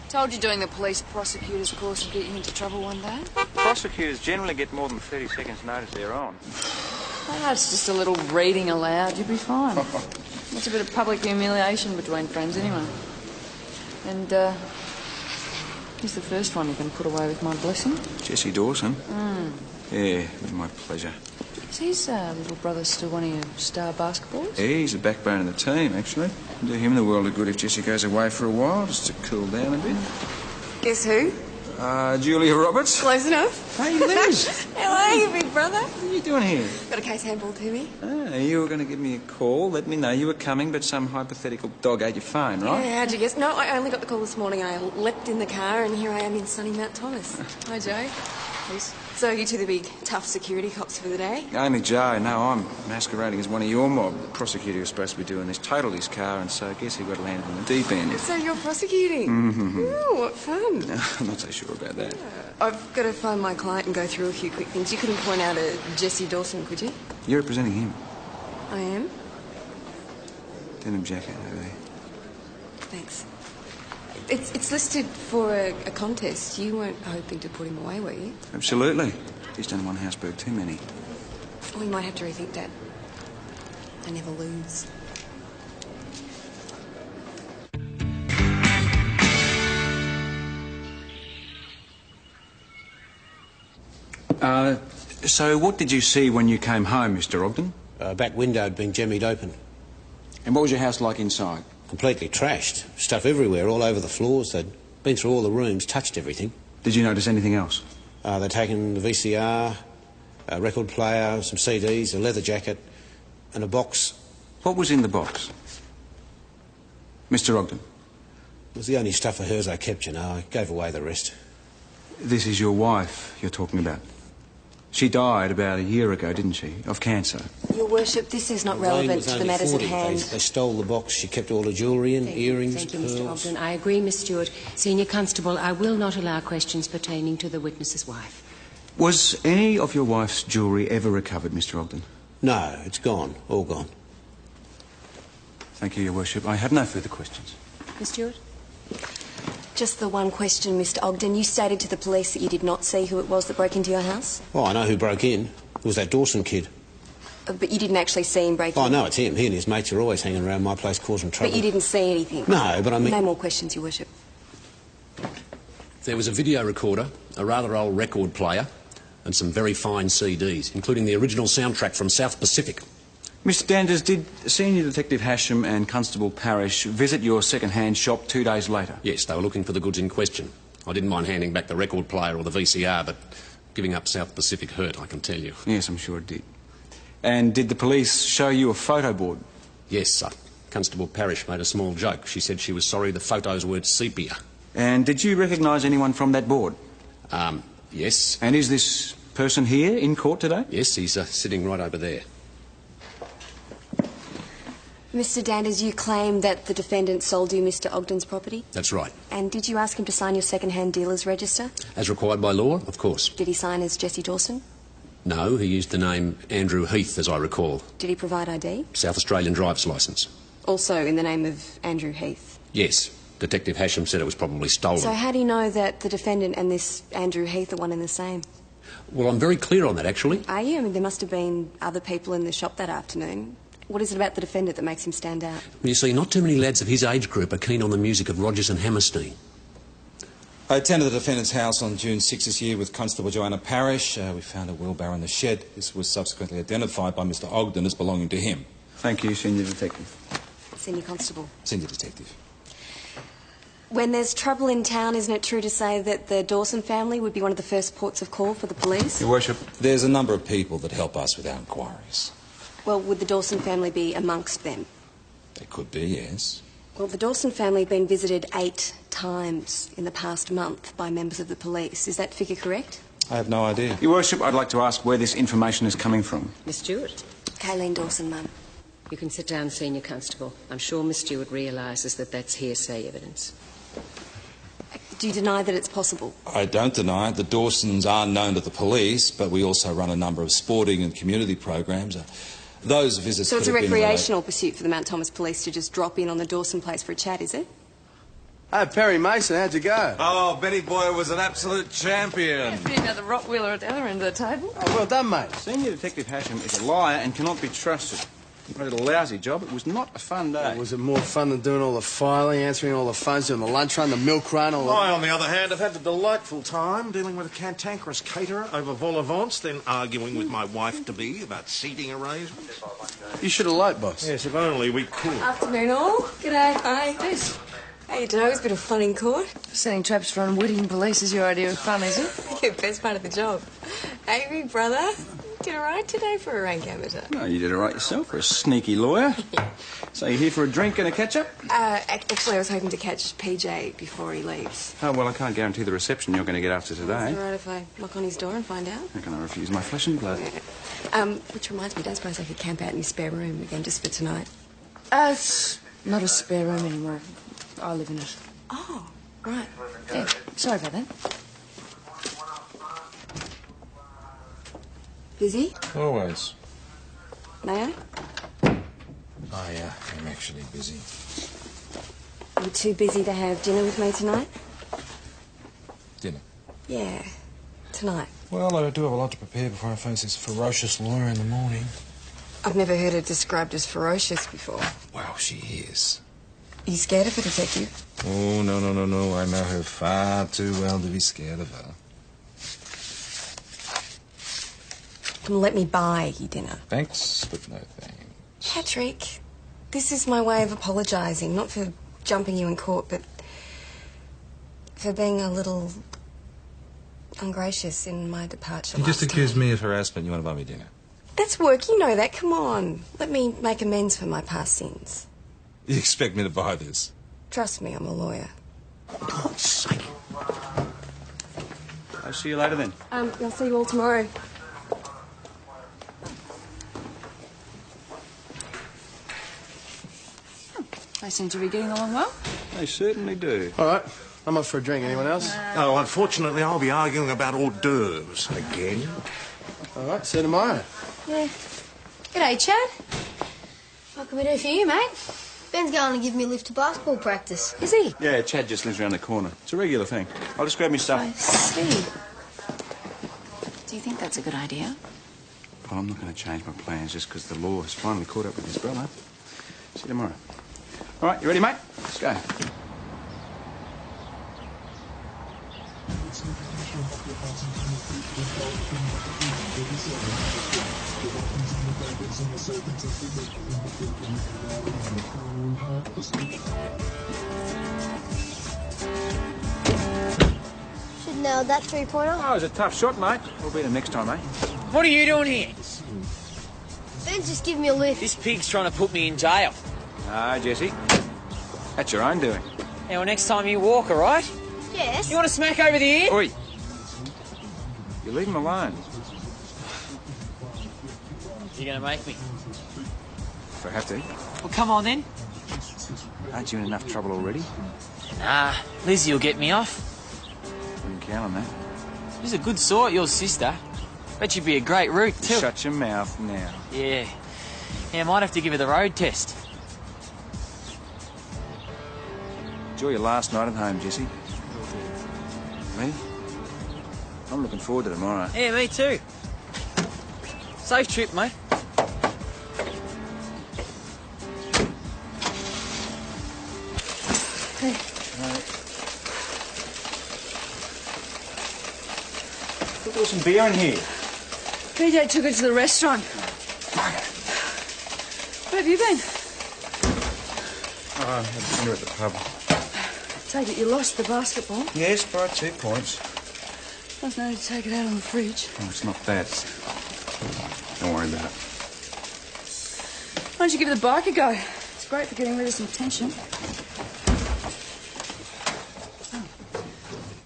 Told you doing the police prosecutor's course would get you into trouble one day. Prosecutors generally get more than 30 seconds notice they're on. Oh, it's just a little reading aloud. You'll be fine. It's a bit of public humiliation between friends anyway. And, he's the first one you can put away with my blessing. Jesse Dawson? Yeah, my pleasure. Is his little brother still one of your star basketballs? Yeah, he's the backbone of the team, actually. Do him the world of good if Jesse goes away for a while, just to cool down a bit. Guess who? Julia Roberts. Close enough. Hey, Liz. How are you, big brother? What are you doing here? Got a case handball to me. You were going to give me a call, let me know you were coming, but some hypothetical dog ate your phone, right? Yeah, how'd you guess? No, I only got the call this morning. I leapt in the car and here I am in sunny Mount Thomas. Hi, Joe. Please. So you two the big, tough security cops for the day? Only Joe. No, I'm masquerading as one of your mob. The prosecutor was supposed to be doing this, totaled his car, and so I guess he got landed in the deep end. So you're prosecuting? Mm-hmm. Ooh, what fun. No, I'm not so sure about that. Yeah. I've got to find my client and go through a few quick things. You couldn't point out a Jesse Dawson, could you? You're representing him. I am? Denim jacket over there. Thanks. It's listed for a contest. You weren't hoping to put him away, were you? Absolutely. He's done one Houseburg too many. We might have to rethink that. I never lose. So what did you see when you came home, Mr. Ogden? Back window had been jemmied open. And what was your house like inside? Completely trashed. Stuff everywhere, all over the floors. They'd been through all the rooms, touched everything. Did you notice anything else? They'd taken the VCR, a record player, some CDs, a leather jacket, and a box. What was in the box? Mr. Ogden? It was the only stuff of hers I kept, you know. I gave away the rest. This is your wife you're talking about. She died about a year ago, didn't she? Of cancer. Your worship, this is not relevant to the matters at hand. They stole the box. She kept all the jewellery in, earrings, Thank you, pearls. Mr. Ogden. I agree, Miss Stewart. Senior Constable, I will not allow questions pertaining to the witness's wife. Was any of your wife's jewellery ever recovered, Mr. Ogden? No, it's gone. All gone. Thank you, Your Worship. I have no further questions. Miss Stewart? Just the one question, Mr. Ogden. You stated to the police that you did not see who it was that broke into your house? Oh, I know who broke in. It was that Dawson kid. But you didn't actually see him break in? Oh, no, it's him. He and his mates are always hanging around my place causing trouble. But you didn't see anything? No, but I mean... No more questions, Your Worship. There was a video recorder, a rather old record player, and some very fine CDs, including the original soundtrack from South Pacific. Mr. Danders, did Senior Detective Hasham and Constable Parrish visit your second-hand shop 2 days later? Yes, they were looking for the goods in question. I didn't mind handing back the record player or the VCR, but giving up South Pacific hurt, I can tell you. Yes, I'm sure it did. And did the police show you a photo board? Yes, sir. Constable Parrish made a small joke. She said she was sorry the photos weren't sepia. And did you recognise anyone from that board? Yes. And is this person here in court today? Yes, he's sitting right over there. Mr. Danders, you claim that the defendant sold you Mr. Ogden's property? That's right. And did you ask him to sign your second-hand dealer's register? As required by law, of course. Did he sign as Jesse Dawson? No, he used the name Andrew Heath, as I recall. Did he provide ID? South Australian driver's licence. Also in the name of Andrew Heath? Yes. Detective Hasham said it was probably stolen. So how do you know that the defendant and this Andrew Heath are one and the same? Well, I'm very clear on that, actually. Are you? I mean, there must have been other people in the shop that afternoon. What is it about the defendant that makes him stand out? Well, you see, not too many lads of his age group are keen on the music of Rodgers and Hammerstein. I attended the defendant's house on June 6 this year with Constable Joanna Parrish. We found a wheelbarrow in the shed. This was subsequently identified by Mr. Ogden as belonging to him. Thank you, Senior Detective. Senior Constable. Senior Detective. When there's trouble in town, isn't it true to say that the Dawson family would be one of the first ports of call for the police? Your Worship. There's a number of people that help us with our inquiries. Well, would the Dawson family be amongst them? They could be, yes. Well, the Dawson family have been visited 8 times in the past month by members of the police. Is that figure correct? I have no idea. Your Worship, I'd like to ask where this information is coming from. Miss Stewart? Kayleen Dawson, Mum. You can sit down, Senior Constable. I'm sure Miss Stewart realises that that's hearsay evidence. Do you deny that it's possible? I don't deny it. The Dawsons are known to the police, but we also run a number of sporting and community programs. Those visits So it's a could have been recreational pursuit for the Mount Thomas Police to just drop in on the Dawson place for a chat, is it? Oh, Perry Mason, how'd you go? Oh, Benny Boy was an absolute champion. Being another Rottweiler at the other end of the table. Oh, well done, mate. Senior Detective Hasham is a liar and cannot be trusted. He did a lousy job. It was not a fun day. Was it more fun than doing all the filing, answering all the phones, doing the lunch run, the milk run, all the... I, on the other hand, have had a delightful time dealing with a cantankerous caterer over vol au vents, then arguing with my wife-to-be about seating arrangements. You should have liked, boss. Yes, if only we could. Afternoon all. G'day. Hi. Yes. How you doing? It was a bit of fun in court. Setting traps for unwitting police is your idea of fun, is it? Yeah, best part of the job. Hey, big brother. Did all right today for a rank amateur. No, you did it right yourself for a sneaky lawyer. So you're here for a drink and a catch-up? Actually, I was hoping to catch PJ before he leaves. Oh, well, I can't guarantee the reception you're going to get after today. Is it all right if I knock on his door and find out? How can I refuse my flesh and blood? Which reminds me, don't suppose I could camp out in your spare room again just for tonight? It's not a spare room anymore. I live in it. Oh, right. Yeah, sorry about that. Busy? Always. Mayo? I am actually busy. Are you too busy to have dinner with me tonight? Dinner? Yeah, tonight. Well, I do have a lot to prepare before I face this ferocious lawyer in the morning. I've never heard her described as ferocious before. Well, she is. Are you scared of a detective? Oh, no. I know her far too well to be scared of her. Let me buy you dinner. Thanks, but no thanks. Patrick, this is my way of apologising, not for jumping you in court, but for being a little ungracious in my departure You just last accused time. me of harassment. You want to buy me dinner? That's work, you know that. Come on. Let me make amends for my past sins. You expect me to buy this? Trust me, I'm a lawyer. God's sake. I'll see you later then. I'll see you all tomorrow. They seem to be getting along well. They certainly do. All right, I'm up for a drink. Anyone else? Oh, unfortunately, I'll be arguing about hors d'oeuvres again. All right, see you tomorrow. Yeah. G'day, Chad. What can we do for you, mate? Ben's going to give me a lift to basketball practice. Is he? Yeah, Chad just lives around the corner. It's a regular thing. I'll just grab me stuff. I see. Do you think that's a good idea? Well, I'm not going to change my plans just because the law has finally caught up with his brother. See you tomorrow. All right, you ready, mate? Let's go. Should nailed that three-pointer. Oh, it was a tough shot, mate. We'll beat him next time, eh? What are you doing here? Ben's just giving me a lift. This pig's trying to put me in jail. Ah, Jesse. That's your own doing. Yeah, well, next time you walk, all right? Yes. You want to smack over the ear? Oi. You leave him alone. You're going to make me. If I have to. Well, come on then. Aren't you in enough trouble already? Nah, Lizzie will get me off. Wouldn't count on that. She's a good sort, your sister. Bet you'd be a great route, too. Shut your mouth now. Yeah. Yeah, I might have to give her the road test. Enjoy your last night at home, Jesse. Me? I'm looking forward to tomorrow. Yeah, me too. Safe trip, mate. Hey. Look, there was some beer in here. PJ took it to the restaurant. Where have you been? Oh, I had dinner at the pub. Take it you lost the basketball. Yes, by 2 points. I've no need to take it out on the fridge. Oh, it's not that. Don't worry about it. Why don't you give the bike a go? It's great for getting rid of some tension.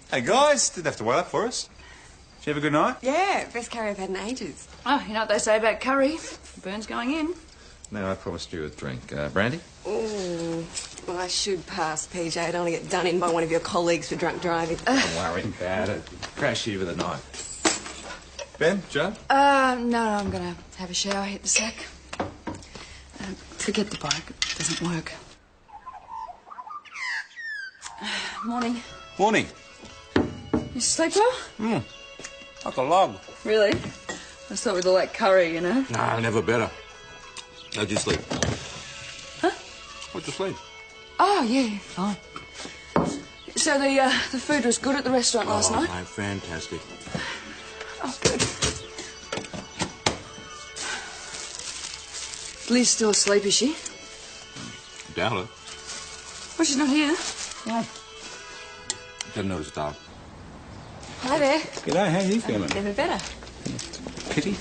Hey, guys, didn't have to wait up for us. Did you have a good night? Yeah, best curry I've had in ages. Oh, you know what they say about curry? Burns going in. No, I promised you a drink. Brandy? Ooh, well, I should pass, PJ. I don't want to get done in by one of your colleagues for drunk driving. Don't worry about it. Crash here with a knife. Ben, Joe? No, I'm going to have a shower, hit the sack. Forget the bike. It doesn't work. Morning. Morning. You sleep well? Like a log. Really? I thought with all that curry, you know. No, never better. How'd you sleep? Huh? What'd you sleep? Oh, yeah, fine. So the food was good at the restaurant last night? Oh, mate, fantastic. Oh, good. Liz still asleep, is she? Doubt it. Well, she's not here. No. Didn't notice a dog. Hi there. G'day, how are you feeling? Never better. Pity?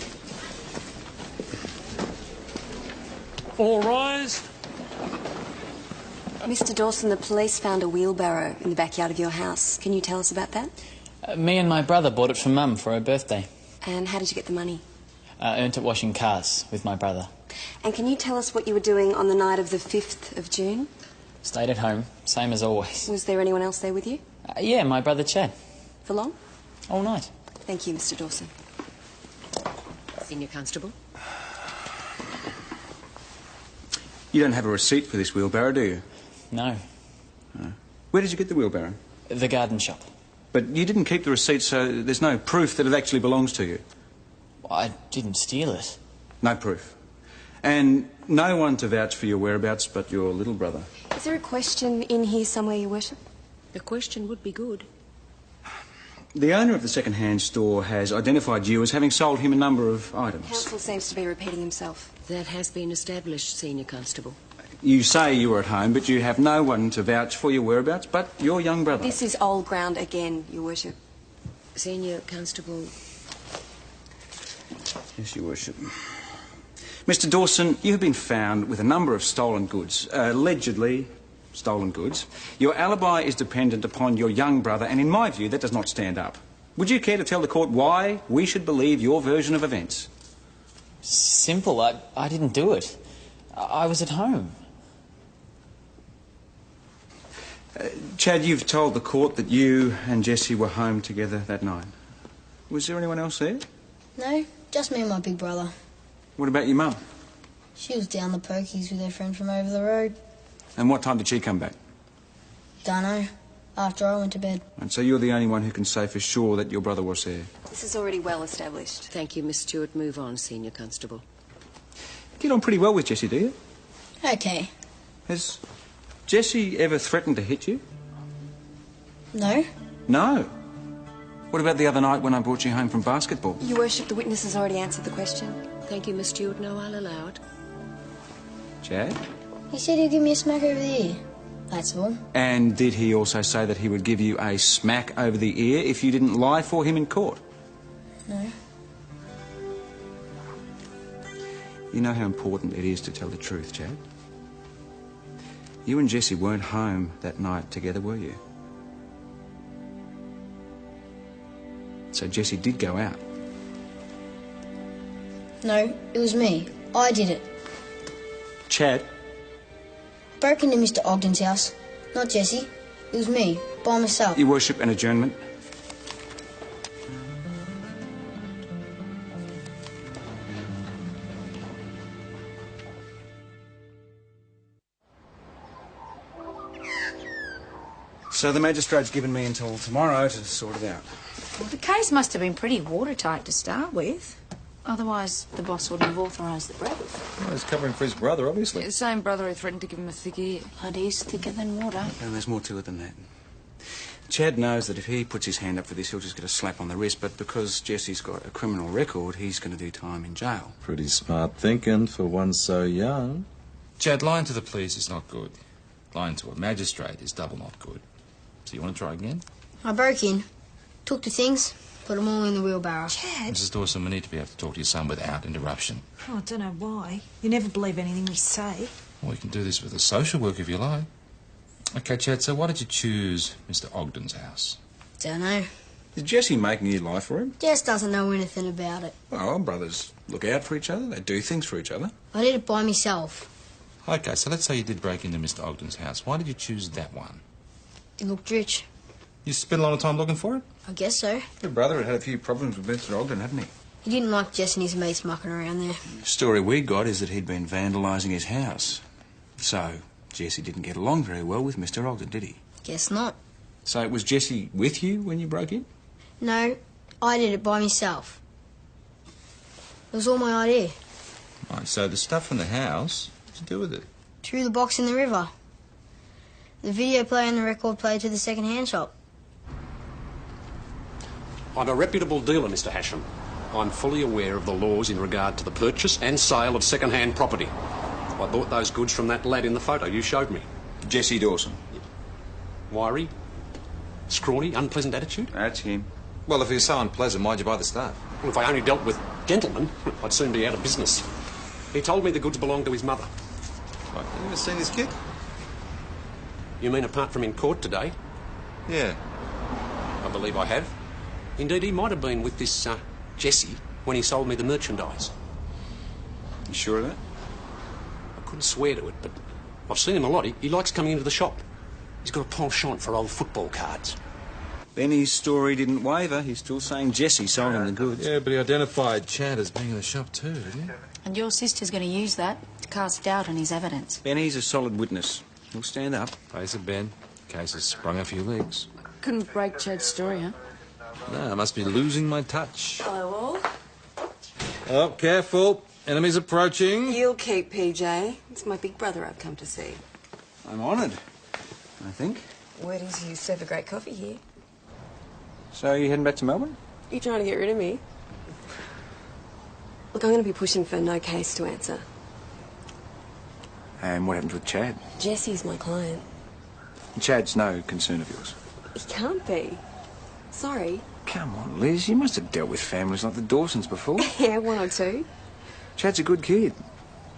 All rise. Mr. Dawson, the police found a wheelbarrow in the backyard of your house. Can you tell us about that? Me and my brother bought it for Mum for her birthday. And how did you get the money? Earned it washing cars with my brother. And can you tell us what you were doing on the night of the 5th of June? Stayed at home, same as always. Was there anyone else there with you? Yeah, my brother Chad. For long? All night. Thank you, Mr. Dawson. Senior Constable. You don't have a receipt for this wheelbarrow, do you? No. No. Where did you get the wheelbarrow? The garden shop. But you didn't keep the receipt, so there's no proof that it actually belongs to you. I didn't steal it. No proof. And no one to vouch for your whereabouts but your little brother. Is there a question in here somewhere, Your Worship? The question would be good. The owner of the second-hand store has identified you as having sold him a number of items. Counsel seems to be repeating himself. That has been established, Senior Constable. You say you were at home, but you have no one to vouch for your whereabouts but your young brother. This is old ground again, Your Worship. Senior Constable. Yes, Your Worship. Mr. Dawson, you have been found with a number of stolen goods, allegedly stolen goods. Your alibi is dependent upon your young brother, and in my view, that does not stand up. Would you care to tell the court why we should believe your version of events? Simple. I didn't do it. I was at home. Chad, you've told the court that you and Jessie were home together that night. Was there anyone else there? No, just me and my big brother. What about your mum? She was down the pokies with her friend from over the road. And what time did she come back? Dunno. After I went to bed. And so you're the only one who can say for sure that your brother was there? This is already well established. Thank you, Miss Stewart. Move on, Senior Constable. Get on pretty well with Jessie, do you? Okay. Has Jessie ever threatened to hit you? No? No. What about the other night when I brought you home from basketball? Your Worship, the witness has already answered the question. Thank you, Miss Stewart. No, I'll allow it. Chad? He said he'd give me a smack over the ear. That's all. And did he also say that he would give you a smack over the ear if you didn't lie for him in court? No. You know how important it is to tell the truth, Chad? You and Jessie weren't home that night together, were you? So Jessie did go out. No, it was me. I did it. Chad? Broke into Mr. Ogden's house. Not Jessie. It was me, by myself. Your Worship, an adjournment. So the magistrate's given me until tomorrow to sort it out. Well, the case must have been pretty watertight to start with. Otherwise, the boss wouldn't have authorised the break. Well, he's covering for his brother, obviously. The same brother who threatened to give him a thick ear. Blood is thicker than water. And there's more to it than that. Chad knows that if he puts his hand up for this, he'll just get a slap on the wrist, but because Jessie's got a criminal record, he's going to do time in jail. Pretty smart thinking for one so young. Chad, lying to the police is not good. Lying to a magistrate is double not good. So you want to try again? I broke in, took the things, put them all in the wheelbarrow. Chad! Mrs. Dawson, we need to be able to talk to your son without interruption. Oh, I don't know why. You never believe anything we say. Well, we can do this with a social work if you like. OK, Chad, so why did you choose Mr. Ogden's house? Dunno. Is Jessie making you lie for him? Jess doesn't know anything about it. Well, brothers look out for each other. They do things for each other. I did it by myself. OK, so let's say you did break into Mr. Ogden's house. Why did you choose that one? It looked rich. You spent a lot of time looking for it? I guess so. Your brother had had a few problems with Mr. Ogden, hadn't he? He didn't like Jess and his mates mucking around there. The story we got is that he'd been vandalising his house. So, Jessie didn't get along very well with Mr. Ogden, did he? Guess not. So was Jessie with you when you broke in? No, I did it by myself. It was all my idea. Right, so the stuff in the house, what'd you do with it? Threw the box in the river. The video player and the record player to the second-hand shop. I'm a reputable dealer, Mr. Hasham. I'm fully aware of the laws in regard to the purchase and sale of second-hand property. I bought those goods from that lad in the photo you showed me. Jesse Dawson. Wiry, scrawny, unpleasant attitude. That's him. Well, if he was so unpleasant, why'd you buy the stuff? Well, if I only dealt with gentlemen, I'd soon be out of business. He told me the goods belonged to his mother. Right, have you ever seen this kid? You mean apart from in court today? Yeah. I believe I have. Indeed, he might have been with this Jesse when he sold me the merchandise. You sure of that? I couldn't swear to it, but I've seen him a lot. He likes coming into the shop. He's got a penchant for old football cards. Benny's story didn't waver. He's still saying Jesse sold him the goods. Yeah, but he identified Chad as being in the shop too, didn't he? And your sister's going to use that to cast doubt on his evidence. Benny's a solid witness. He'll stand up. Face it, Ben. Case has sprung a few leaks. Couldn't break Chad's story, huh? No, I must be losing my touch. Hello, all. Oh, careful. Enemies approaching. You'll keep, PJ. It's my big brother I've come to see. I'm honoured, I think. Word is you serve a great coffee here. So you heading back to Melbourne? You trying to get rid of me? Look, I'm going to be pushing for no case to answer. And what happens with Chad? Jesse's my client. Chad's no concern of yours. He can't be. Sorry. Come on, Liz. You must have dealt with families like the Dawsons before. Yeah, one or two. Chad's a good kid.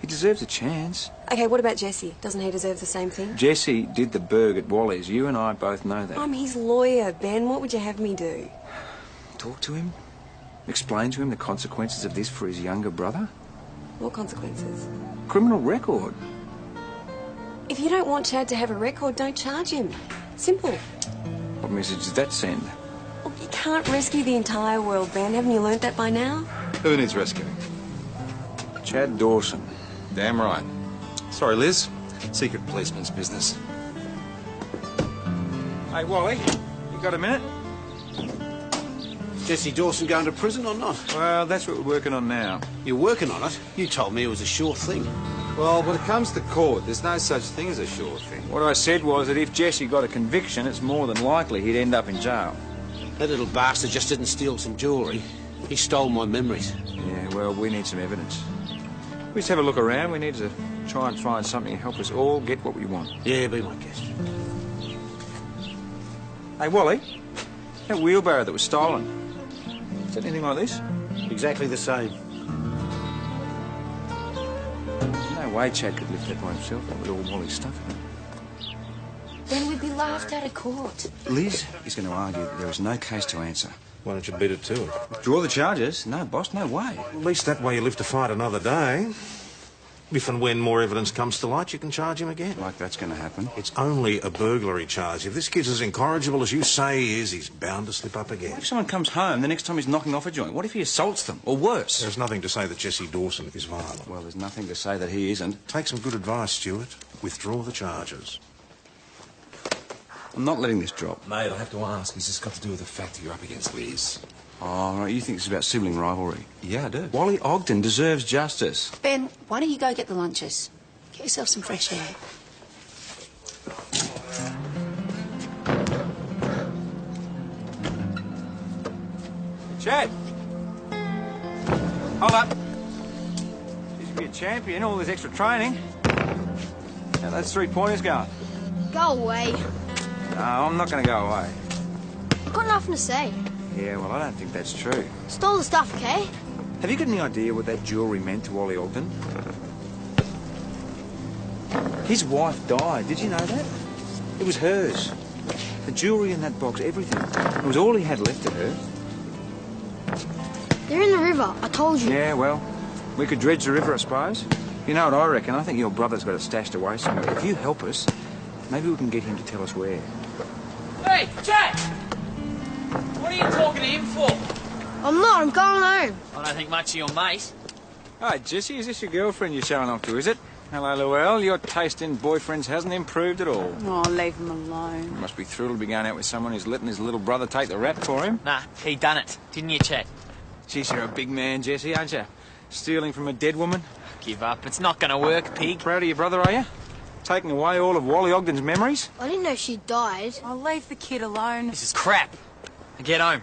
He deserves a chance. Okay, what about Jesse? Doesn't he deserve the same thing? Jesse did the burg at Wally's. You and I both know that. I'm his lawyer, Ben. What would you have me do? Talk to him. Explain to him the consequences of this for his younger brother. What consequences? Criminal record. If you don't want Chad to have a record, don't charge him. Simple. What message does that send? Look, you can't rescue the entire world, Ben. Haven't you learnt that by now? Who needs rescuing? Chad Dawson. Damn right. Sorry, Liz. Secret policeman's business. Hey, Wally, you got a minute? Jesse Dawson going to prison or not? Well, that's what we're working on now. You're working on it? You told me it was a sure thing. Well, when it comes to court, there's no such thing as a sure thing. What I said was that if Jesse got a conviction, it's more than likely he'd end up in jail. That little bastard just didn't steal some jewellery. He stole my memories. Yeah, well, we need some evidence. We just have a look around. We need to try and find something to help us all get what we want. Yeah, be my guest. Hey, Wally, that wheelbarrow that was stolen, is that anything like this? Exactly the same. No way Chad could lift that by himself, that with all Wally's stuff in it. Then we'd be laughed out of court. Liz is going to argue that there is no case to answer. Why don't you beat it to it? Withdraw the charges? No, boss, no way. At least that way you live to fight another day. If and when more evidence comes to light, you can charge him again. Like that's going to happen. It's only a burglary charge. If this kid's as incorrigible as you say he is, he's bound to slip up again. What if someone comes home the next time he's knocking off a joint? What if he assaults them? Or worse? There's nothing to say that Jesse Dawson is violent. Well, there's nothing to say that he isn't. Take some good advice, Stewart. Withdraw the charges. I'm not letting this drop. Mate, I'll have to ask. It's just got to do with the fact that you're up against Liz. Oh, right, you think it's about sibling rivalry? Yeah, I do. Wally Ogden deserves justice. Ben, why don't you go get the lunches? Get yourself some fresh air. Chad! Hold up. Used to be a champion, all this extra training. How those 3 pointers going? Go away. No, I'm not going to go away. I've got nothing to say. Yeah, well, I don't think that's true. Stole the stuff, okay? Have you got any idea what that jewellery meant to Wally Ogden? His wife died. Did you know that? It was hers. The jewellery in that box, everything. It was all he had left of her. They're in the river. I told you. Yeah, well, we could dredge the river, I suppose. You know what I reckon? I think your brother's got it stashed away somewhere. If you help us, maybe we can get him to tell us where. Hey, Jack! What are you talking to him for? I'm not. I'm going home. I don't think much of your mate. Hi, Jessie. Is this your girlfriend you're showing off to, is it? Hello, Llewell. Your taste in boyfriends hasn't improved at all. Oh, leave him alone. You must be thrilled to be going out with someone who's letting his little brother take the rap for him. Nah, he done it. Didn't you, Chad? Geez, you're a big man, Jesse, aren't you? Stealing from a dead woman. Give up. It's not going to work, pig. Proud of your brother, are you? Taking away all of Wally Ogden's memories? I didn't know she died. I'll leave the kid alone. This is crap. Now get home.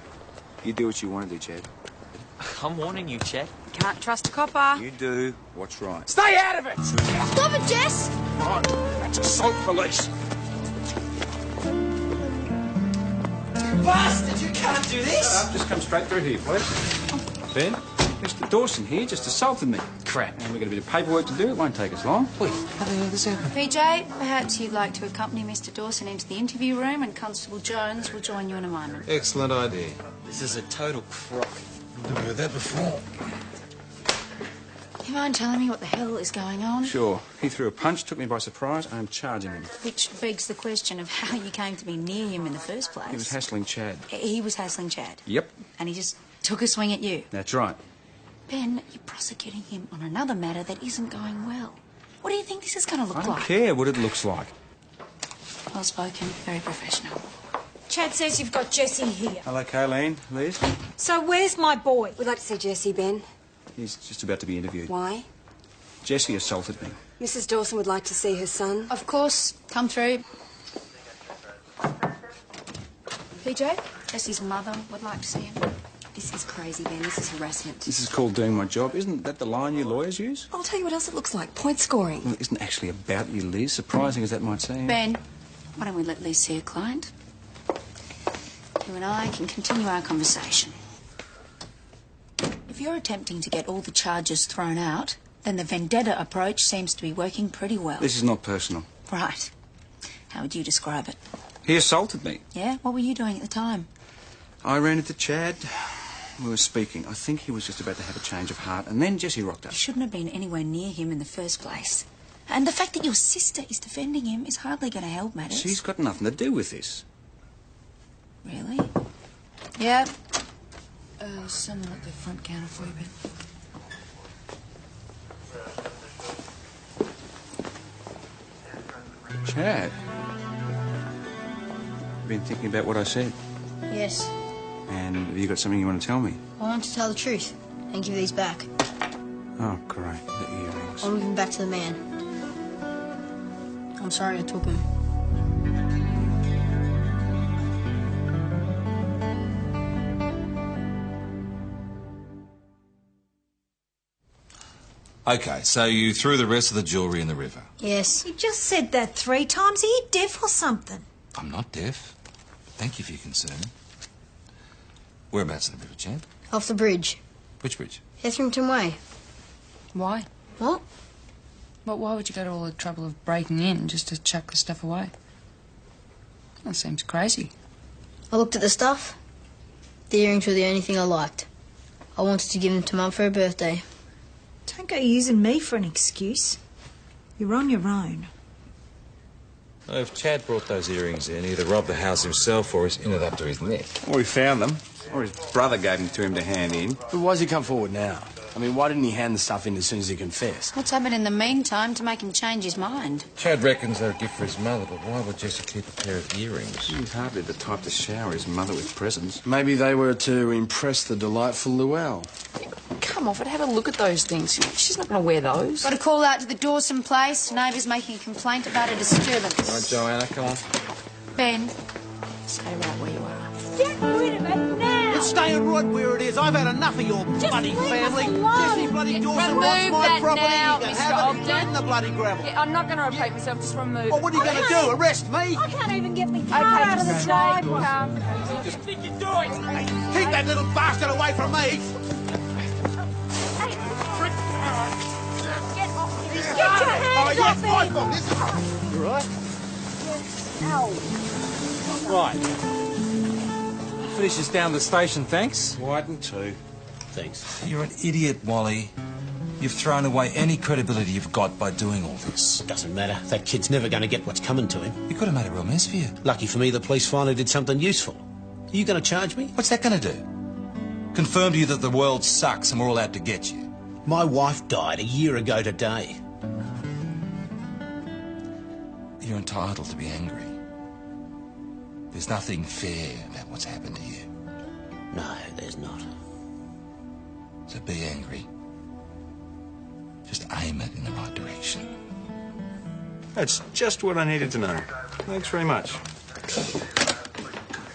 You do what you want to do, Chad. I'm warning you, Chad. Can't trust a copper. You do what's right. Stay out of it! Stop it, Jess! Come on, that's assault police. Bastard, you can't do this! Just come straight through here, please. Ben, Mr. Dawson here just assaulted me. Crap. And we've got a bit of paperwork to do. It won't take us long. Wait, how the hell did this happen? PJ, perhaps you'd like to accompany Mr. Dawson into the interview room and Constable Jones will join you in a moment. Excellent idea. This is a total crock. Never heard that before. You mind telling me what the hell is going on? Sure. He threw a punch, took me by surprise, and I'm charging him. Which begs the question of how you came to be near him in the first place. He was hassling Chad. He was hassling Chad? Yep. And he just took a swing at you? That's right. Ben, you're prosecuting him on another matter that isn't going well. What do you think this is going to look I don't like? care what it looks like. Well spoken, very professional. Chad says you've got Jesse here. Hello, Kayleen. Liz? So where's my boy? We'd like to see Jesse, Ben. He's just about to be interviewed. Why? Jesse assaulted me. Mrs. Dawson would like to see her son. Of course, come through. PJ, Jesse's mother would like to see him. This is crazy, Ben. This is harassment. This is called doing my job. Isn't that the line you lawyers use? I'll tell you what else it looks like. Point scoring. Well, it isn't actually about you, Liz, surprising as that might seem. Ben, why don't we let Liz see her client? You and I can continue our conversation. If you're attempting to get all the charges thrown out, then the vendetta approach seems to be working pretty well. This is not personal. Right. How would you describe it? He assaulted me. Yeah? What were you doing at the time? I ran into Chad. We were speaking. I think he was just about to have a change of heart, and then Jesse rocked up. You shouldn't have been anywhere near him in the first place. And the fact that your sister is defending him is hardly going to help matters. She's got nothing to do with this. Really? Yeah. Someone at the front counter for you, Ben. Chad? You've been thinking about what I said, Yes. and have you got something you want to tell me? I want to tell the truth and give these back. Oh, great. The earrings. I'll give them back to the man. I'm sorry I took him. Okay, so you threw the rest of the jewellery in the river. Yes. He just said that 3 times. Are you deaf or something? I'm not deaf. Thank you for your concern. Whereabouts in the river, Chad? Off the bridge. Which bridge? Hetherington Way. Why? What? Well, why would you go to all the trouble of breaking in just to chuck the stuff away? That seems crazy. I looked at the stuff. The earrings were the only thing I liked. I wanted to give them to Mum for her birthday. Don't go using me for an excuse. You're on your own. Well, if Chad brought those earrings in, he either robbed the house himself or he's in it up to his neck. Or he found them, or his brother gave them to him to hand in. But why's he come forward now? I mean, why didn't he hand the stuff in as soon as he confessed? What's happened in the meantime to make him change his mind? Chad reckons they're a gift for his mother, but why would Jesse keep a pair of earrings? He's hardly the type to shower his mother with presents. Maybe they were to impress the delightful Llewell. Come off it, have a look at those things. She's not going to wear those. Got a call out to the Dawson place. Neighbours making a complaint about a disturbance. Right, Joanna, come on. Ben, stay right where you are. Get rid of it now! It's staying right where it is. I've had enough of your bloody family. Jesse bloody Dawson Remove wants my that property. now, You can Mr. have it Ogden. in the bloody gravel. Yeah, I'm not going to repeat myself, just remove Well, it. what are you going to do? Arrest me? I can't even get my car out of the Okay, driveway. calm. Just think you do it. Keep that little bastard away from me. Get your hands Oh, off yes, him! my fault. This is... You all right? Right. Finish us down the station, thanks. Whiten too. Thanks. You're an idiot, Wally. You've thrown away any credibility you've got by doing all this. Doesn't matter. That kid's never going to get what's coming to him. You could have made a real mess for you. Lucky for me, the police finally did something useful. Are you going to charge me? What's that going to do? Confirm to you that the world sucks and we're all out to get you. My wife died a year ago today. you're entitled to be angry. There's nothing fair about what's happened to you. No, there's not. So be angry. Just aim it in the right direction. That's just what I needed to know. Thanks very much.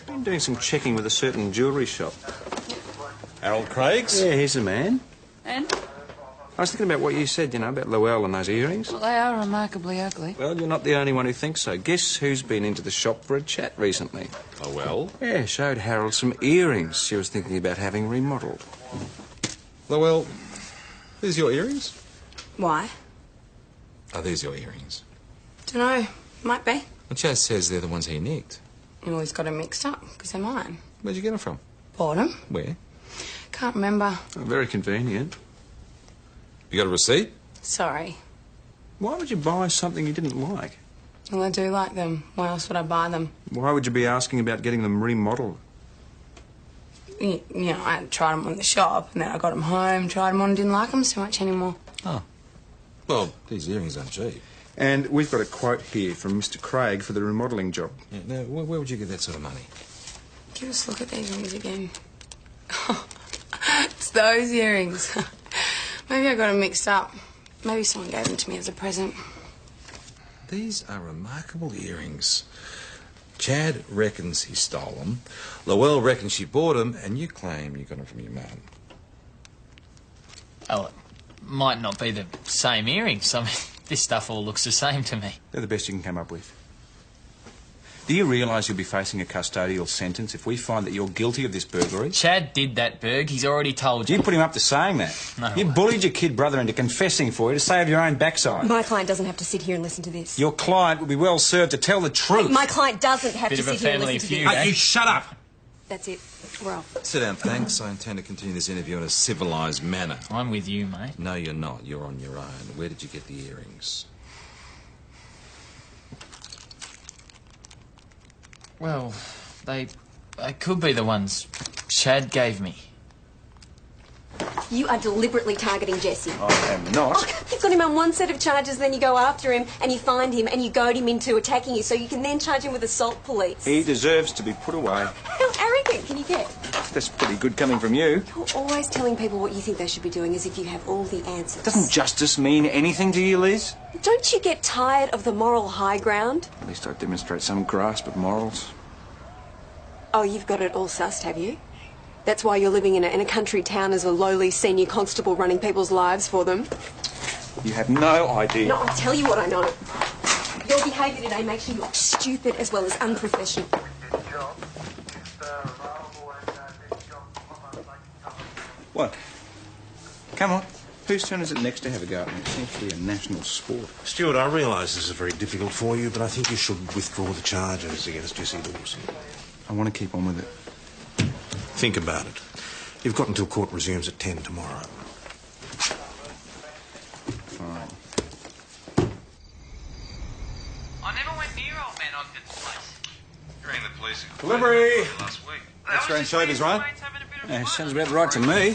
Been doing some checking with a certain jewellery shop. Harold Craig's? Yeah, he's the man. And? I was thinking about what you said, about Llewell and those earrings. Well, they are remarkably ugly. Well, you're not the only one who thinks so. Guess who's been into the shop for a chat recently? Llewell? Yeah, showed Harold some earrings she was thinking about having remodelled. Llewell, these your earrings? Why? Are these your earrings? Dunno. Might be. Well, Chaz says they're the ones he nicked. Well, he's got them mixed up, because they're mine. Where'd you get them from? Bought them. Where? Can't remember. Oh, very convenient. You got a receipt? Sorry. Why would you buy something you didn't like? Well, I do like them. Why else would I buy them? Why would you be asking about getting them remodelled? You know, I tried them on the shop, and then I got them home, tried them on, and didn't like them so much anymore. Oh. Well, these earrings aren't cheap. And we've got a quote here from Mr. Craig for the remodelling job. Yeah, now, where would you get that sort of money? Give us a look at these rings again. It's those earrings. Maybe I got them mixed up. Maybe someone gave them to me as a present. These are remarkable earrings. Chad reckons he stole them. Llewell reckons she bought them, and you claim you got them from your mum. Oh, it might not be the same earrings. I mean, this stuff all looks the same to me. They're the best you can come up with. Do you realise you'll be facing a custodial sentence if we find that you're guilty of this burglary? Chad did that, Berg. He's already told you. You put him up to saying that. No. You bullied your kid brother into confessing for you to save your own backside. My client doesn't have to sit here and listen to this. Your client would be well served to tell the truth. My client doesn't have Bit to of a sit here and family listen to feud, this. eh? You shut up! That's it. We're off. Sit down, thanks. I intend to continue this interview in a civilised manner. I'm with you, mate. No, you're not. You're on your own. Where did you get the earrings? Well, they could be the ones Chad gave me. You are deliberately targeting Jesse. I am not. You've got him on one set of charges, then you go after him and you find him and you goad him into attacking you so you can then charge him with assault police. He deserves to be put away. How arrogant can you get? That's pretty good coming from you. You're always telling people what you think they should be doing as if you have all the answers. Doesn't justice mean anything to you, Liz? Don't you get tired of the moral high ground? At least I demonstrate some grasp of morals. Oh, you've got it all sussed, have you? That's why you're living in a country town as a lowly senior constable running people's lives for them? You have no idea. No, I'll tell you what I know. Your behaviour today makes you look stupid as well as unprofessional. What? Come on. Whose turn is it next to have a go at me? It seems to be a national sport. Stewart, I realise this is very difficult for you, but I think you should withdraw the charges against Jesse Dawson. I want to keep on with it. Think about it. You've got until court resumes at 10 tomorrow. Fine. I never went near old man Ogden's place. Rang the police Delivery! last week. That's Grand Shavers, right? Yeah, sounds about right to me.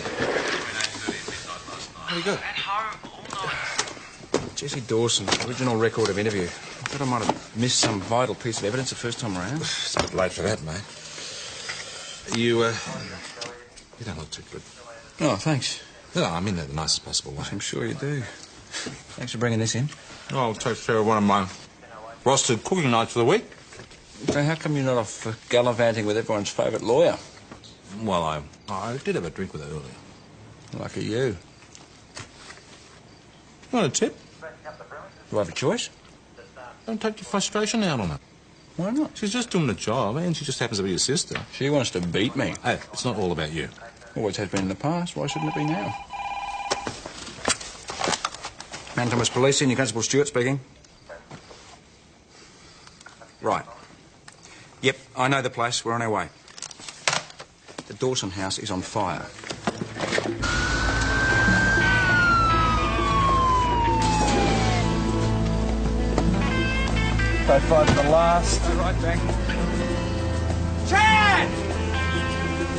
What do you got? At home all night. Jesse Dawson, original record of interview. I thought I might have missed some vital piece of evidence the first time around. It's a bit late for that, mate. You don't look too good. Oh, thanks. No, I mean that the nicest possible way. I'm sure you do. Thanks for bringing this in. Oh, I'll take care of one of my rostered cooking nights for the week. So how come you're not off gallivanting with everyone's favourite lawyer? Well, I did have a drink with her earlier. Lucky you. You want a tip? Do I have a choice? Don't take your frustration out on her. Why not? She's just doing the job, and she just happens to be your sister. She wants to beat me. Hey, it's not all about you. Always has been in the past. Why shouldn't it be now? Man Thomas Police, Senior Constable Stewart speaking. Right. Yep, I know the place. We're on our way. The Dawson house is on fire. So far to the last. All right, Bank. Chad!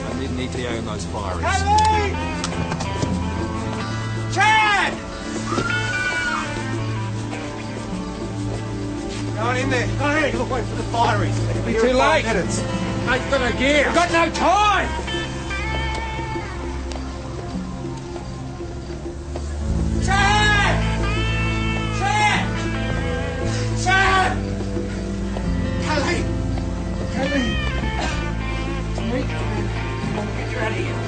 I need an ETA on those fireys. Kelly! Chad! Go on in there. Go ahead. Look, wait for the fireys. It'll be Too here in 5 late. minutes. Mate, got no gear. We've got no time! Chad! Chad! Chad! Kelly! Kelly! Get you out of here.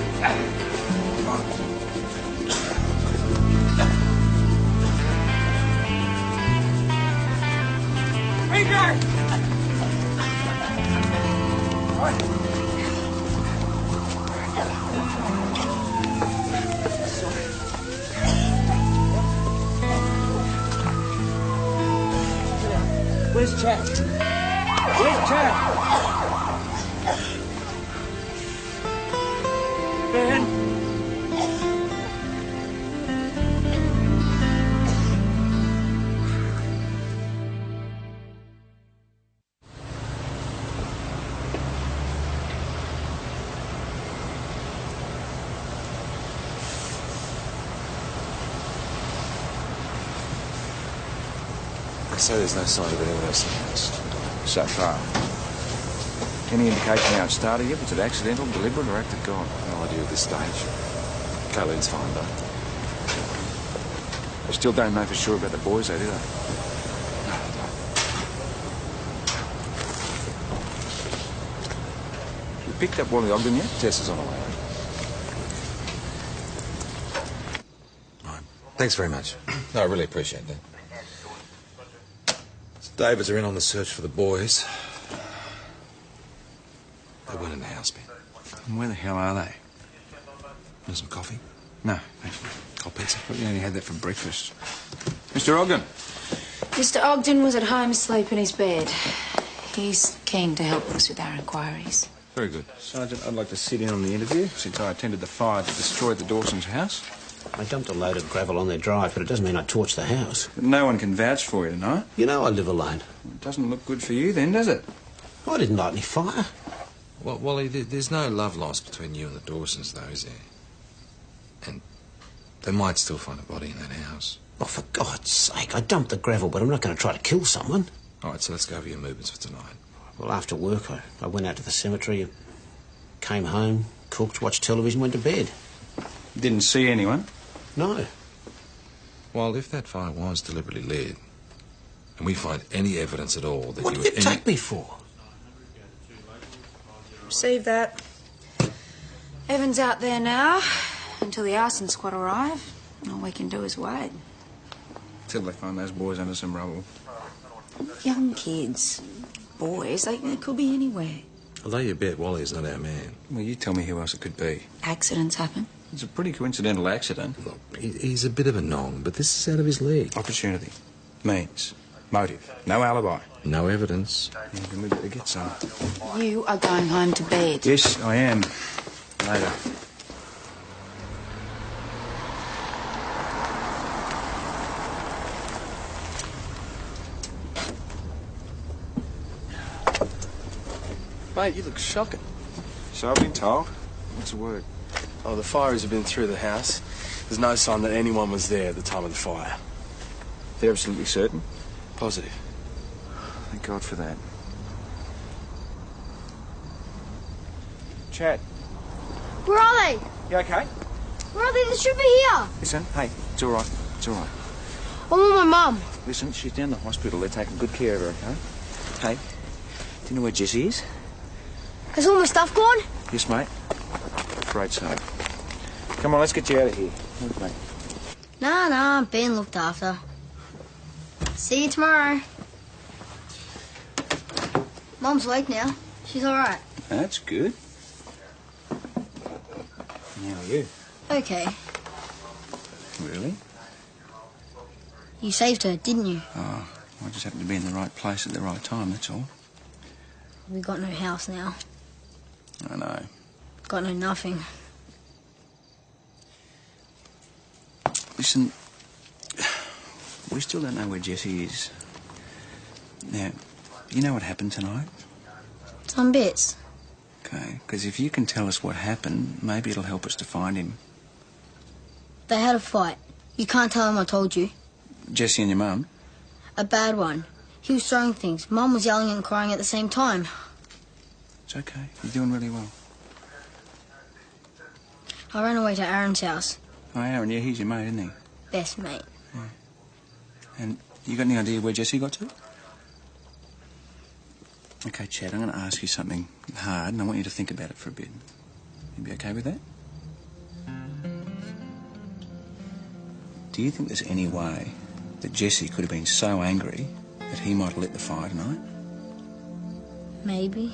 Where's Chad? Where's Chad? Ben? They say there's no sign of anyone else in the house. So far. Any indication how it started yet? Was it accidental, deliberate, or act of God? No idea at this stage. Colleen's fine, though. They still don't know for sure about the boys, though, do they? You picked up Wally Ogden yet? Tess is on her way. Right. Thanks very much. No, I really appreciate that. Davids are in on the search for the boys. They weren't in the house, Ben. And where the hell are they? Want some coffee? No, thanks. Cold pizza? Thought you only had that for breakfast. Mr. Ogden. Mr. Ogden was at home asleep in his bed. He's keen to help us with our inquiries. Very good. Sergeant, I'd like to sit in on the interview since I attended the fire that destroyed the Dawson's house. I dumped a load of gravel on their drive, but it doesn't mean I torched the house. But no one can vouch for you tonight. You know I live alone. It doesn't look good for you then, does it? I didn't light any fire. Well, Wally, there's no love lost between you and the Dawsons, though, is there? And they might still find a body in that house. Oh, for God's sake, I dumped the gravel, but I'm not going to try to kill someone. All right, so let's go over your movements for tonight. Well, after work, I went out to the cemetery, came home, cooked, watched television, went to bed. Didn't see anyone? No. Well, if that fire was deliberately lit, and we find any evidence at all that What you did were you take me for? Receive that. Evan's out there now, until the arson squad arrive. All we can do is wait. Till they find those boys under some rubble. Young kids, boys, they could be anywhere. Although you bet Wally is not our man. Well, you tell me who else it could be. Accidents happen. It's a pretty coincidental accident. Look, he's a bit of a nong, but this is out of his league. Opportunity. Means. Motive. No alibi. No evidence. Yeah, then we better get some. You are going home to bed. Yes, I am. Later. Mate, you look shocking. So I've been told. What's the word? Oh, the fireys have been through the house. There's no sign that anyone was there at the time of the fire. They're absolutely certain? Positive. Thank God for that. Chad, Where are they? you okay? Where are they? They should be here. Listen, hey, it's all right. It's all right. I want my mum. Listen, she's down the hospital. They're taking good care of her, okay? Hey, do you know where Jessie is? Has all my stuff gone? Yes, mate. Great, so. Come on, let's get you out of here. Look, mate. Nah, I'm being looked after. See you tomorrow. Mum's awake now. She's all right. That's good. How are you? Okay. Really? You saved her, didn't you? Oh, I just happened to be in the right place at the right time, that's all. We got no house now. I know. Got no nothing. Listen, we still don't know where Jessie is. Now, you know what happened tonight? Some bits. Okay, because if you can tell us what happened, maybe it'll help us to find him. They had a fight. You can't tell them I told you. Jessie and your mum? A bad one. He was throwing things. Mum was yelling and crying at the same time. It's okay. You're doing really well. I ran away to Aaron's house. Oh, Aaron, yeah, he's your mate, isn't he? Best mate. Yeah. And you got any idea where Jessie got to? Okay, Chad, I'm going to ask you something hard, and I want you to think about it for a bit. You be okay with that? Do you think there's any way that Jessie could have been so angry that he might have lit the fire tonight? Maybe.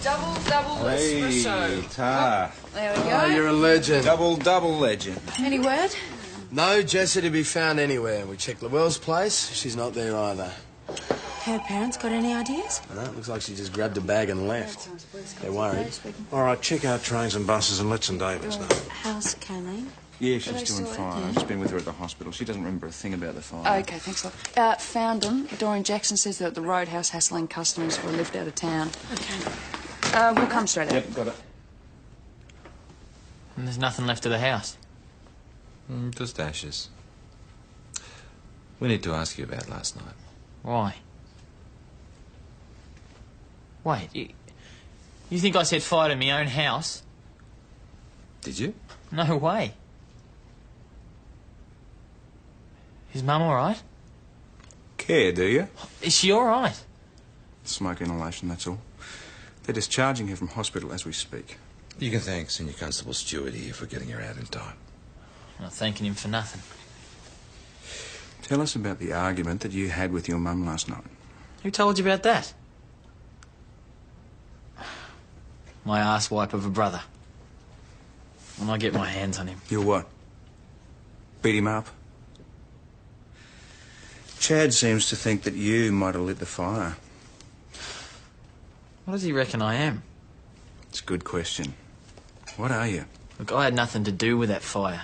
Double espresso. Ta. There we go. Oh, you're a legend. Double legend. Any word? No Jessie to be found anywhere. We checked Llewell's place. She's not there either. Her parents got any ideas? No, it looks like she just grabbed a bag and left. They're worried. All right, check out trains and buses and let St David's know. How's Kathleen? Yeah, she's doing fine. I've just been with her at the hospital. She doesn't remember a thing about the fire. Okay, thanks a lot. Found them. Dorian Jackson says they're at the Roadhouse hassling customers for a lift out of town. Okay. We'll come straight out. Yep, got it. And there's nothing left of the house. Just ashes. We need to ask you about last night. Why? Wait, you think I set fire to my own house? Did you? No way. Is Mum all right? Care, do you? Is she all right? Smoke inhalation, that's all. They're discharging her from hospital as we speak. You can thank Senior Constable Stewart here for getting her out in time. I'm not thanking him for nothing. Tell us about the argument that you had with your mum last night. Who told you about that? My arsewipe of a brother. When I get my hands on him. You'll what? Beat him up? Chad seems to think that you might have lit the fire. What does he reckon I am? It's a good question. What are you? Look, I had nothing to do with that fire.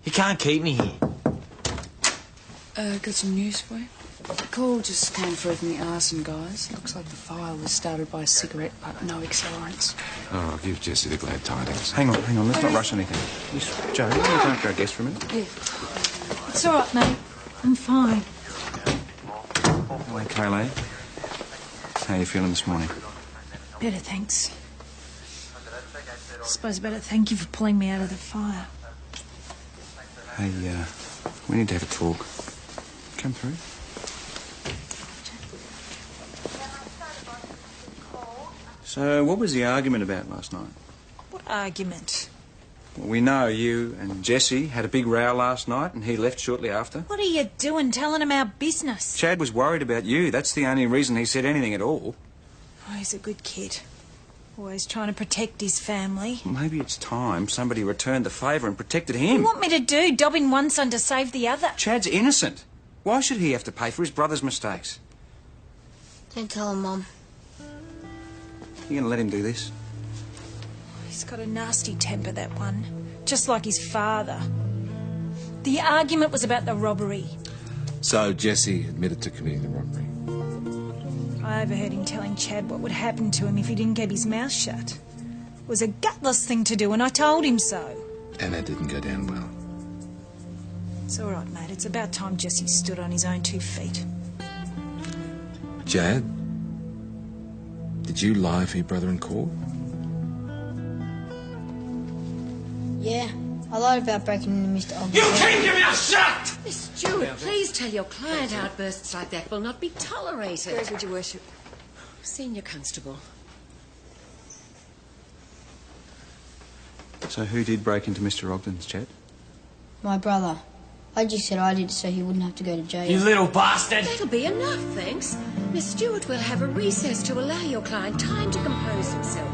You can't keep me here. Got some news for you. The call just came through from the arson guys. Looks like the fire was started by a cigarette, but no accelerants. Oh, I'll give Jessie the glad tidings. Hang on. Let's not rush anything. Joe, you don't go guest for a minute. Yeah. It's all right, mate. I'm fine. Hello, Kayleigh. How are you feeling this morning? Better, thanks. I suppose better thank you for pulling me out of the fire. Hey, we need to have a talk. Come through. So, what was the argument about last night? What argument? Well, we know you and Jessie had a big row last night and he left shortly after. What are you doing telling him our business? Chad was worried about you. That's the only reason he said anything at all. Oh, he's a good kid. Always trying to protect his family. Maybe it's time somebody returned the favour and protected him. What do you want me to do? Dob in one son to save the other? Chad's innocent. Why should he have to pay for his brother's mistakes? Don't tell him, Mum. You going to let him do this? He's got a nasty temper, that one. Just like his father. The argument was about the robbery. So Jessie admitted to committing the robbery. I overheard him telling Chad what would happen to him if he didn't keep his mouth shut. It was a gutless thing to do, and I told him so. And that didn't go down well. It's all right, mate. It's about time Jesse stood on his own 2 feet. Jad, did you lie for your brother in court? Yeah, I lied about breaking into Mr. Ogden's. You keep your mouth shut! Miss Stewart, please tell your client outbursts like that will not be tolerated. Where would you worship? Senior Constable. So who did break into Mr. Ogden's, Chad? My brother. I just said I did it so he wouldn't have to go to jail. You little bastard! That'll be enough, thanks. Miss Stewart will have a recess to allow your client time to compose himself.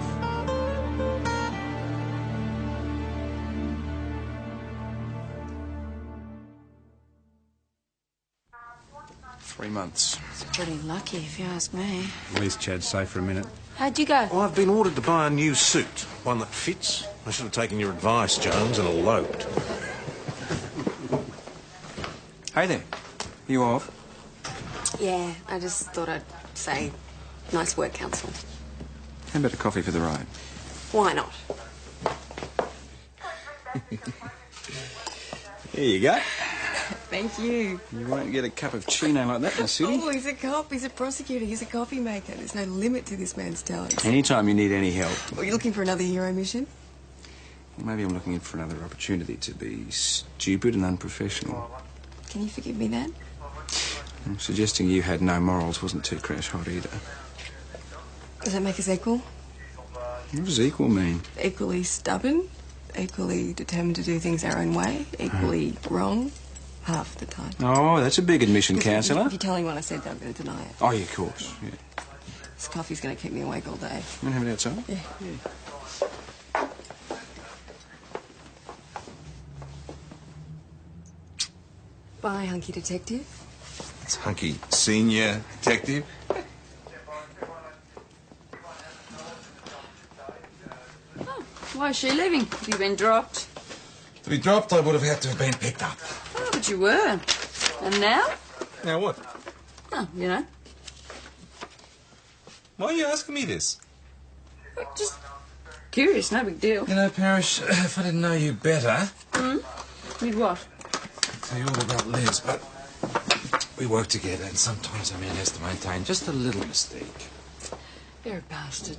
Three months. It's pretty lucky, if you ask me. At least Chad's safe for a minute. How'd you go? Well, I've been ordered to buy a new suit, one that fits. I should have taken your advice, Jones, and eloped. Hey there. You off? Yeah, I just thought I'd say nice work, Counsel. How about a coffee for the ride? Why not? There you go. Thank you. You won't get a cup of chino like that in the city. Oh, he's a cop. He's a prosecutor. He's a coffee maker. There's no limit to this man's talents. Anytime you need any help. Are you looking for another hero mission? Maybe I'm looking for another opportunity to be stupid and unprofessional. Can you forgive me that? Suggesting you had no morals wasn't too crash hot either. Does that make us equal? What does equal mean? Equally stubborn, equally determined to do things our own way, equally wrong half the time. Oh, that's a big admission, counsellor. If you tell anyone I said that, I'm going to deny it. Oh, yeah, of course. Yeah. This coffee's going to keep me awake all day. You want to have it outside? Yeah. Bye, hunky detective. It's Hunky Senior Detective. Why is she leaving? Have you been dropped? To be dropped, I would have had to have been picked up. Oh, but you were. And now? Now what? Oh, you know. Why are you asking me this? Just curious, no big deal. You know, Parrish, if I didn't know you better... You'd what? I'd tell you all about Liz, but we work together and sometimes a man has to maintain just a little mistake. You're a bastard.